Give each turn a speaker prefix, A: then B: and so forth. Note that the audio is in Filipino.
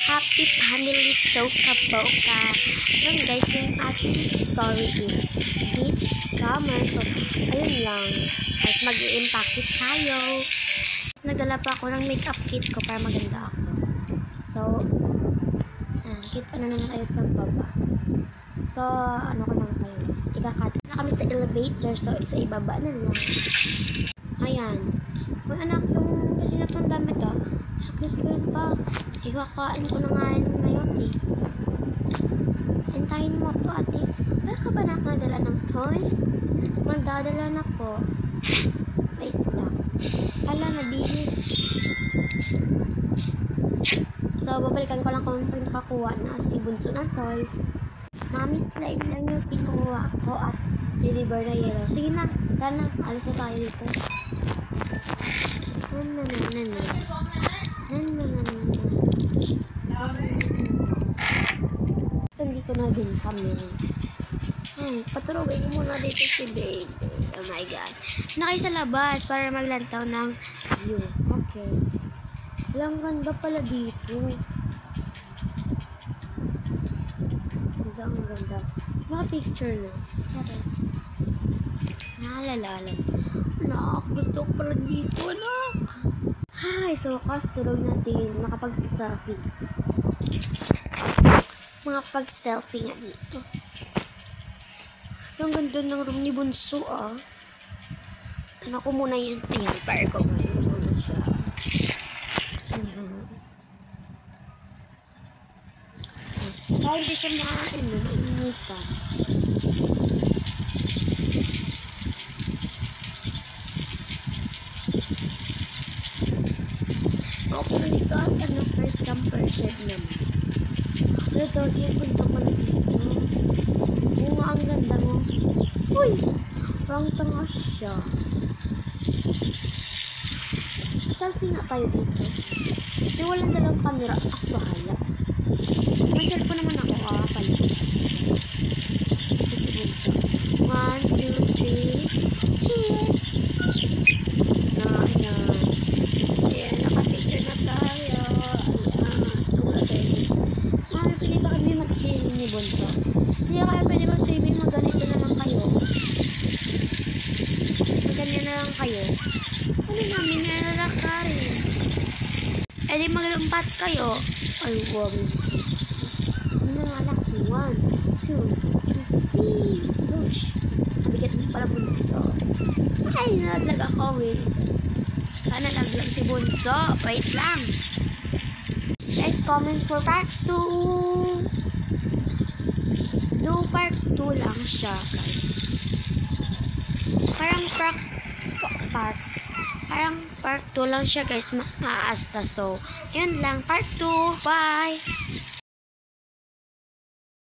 A: Happy family choka boka. Yun guys, yung ating story is beach summer. So, ayun lang. Guys, mag-i-impact kit tayo. Nagdala pa ako ng makeup kit ko para maganda ako. So, kit ano na tayo sa baba. So, ano ko lang kayo. Ikakat na kami sa elevator. So, isa ibaba na lang. Ayan. Kung anak yung kasi na itong damit Hakit ko yun pa. Ikakain ko na nga yun ngayon Hintayin mo po ate. Wala ka ba nakadala ng toys? Magdadala na po. Wait lang. Ala, nabihis. So, babalikan ko lang kung nakakuha na si Bunso ng toys. Mami, slime lang yung kinuha ko at deliver na yellow. Sige na, sana. Alis na tayo dito. Hindi ko na din kami. Paturugin ko muna dito si baby. Oh my god. Na kayo sa labas para maglantaw ng view. Okay. Walang ganda pala dito. Ang ganda. Naka-picture na. Naalala. Gusto ko pala dito, anak. Hi, so tulog natin. Makapag-selfie. Makapag-selfie nga dito. Ang ganda ng room ni Bunso, Anak ko muna yan. Ayan, para ko muna siya. Kaya hindi siya mainitan. Okay, dito at first come first serve naman. Ito, punta ko na dito. Oo, ang ganda mo. Uy! Parang tanga siya. Selfie nga tayo dito. Di walang dalang camera. Ako bahala. May cellphone naman ako. Pala. Ito si Bunso. 1, 2, 3. Cheers! Ayan. Ayan, nakapicture na tayo. Ayan. Sulat tayo. Mami, pwede ba kami mag-swimming ni Bunso? Hindi kaya pwede mag-swimming. Magganito na lang kayo. Magganito na lang kayo. Ano namin nalalakarin? Eh di maglumpat kayo. Ay, wag. Ano nga anak? 1, 2, 3, push. Mabigat mo pala Bunso. Ay, nalaglag ako nalaglag si Bunso. Wait lang. Guys, comment for part 2. Do part 2 lang siya, guys. Parang part 2 lang siya, guys. Maasta. So, yun lang. Part 2. Bye!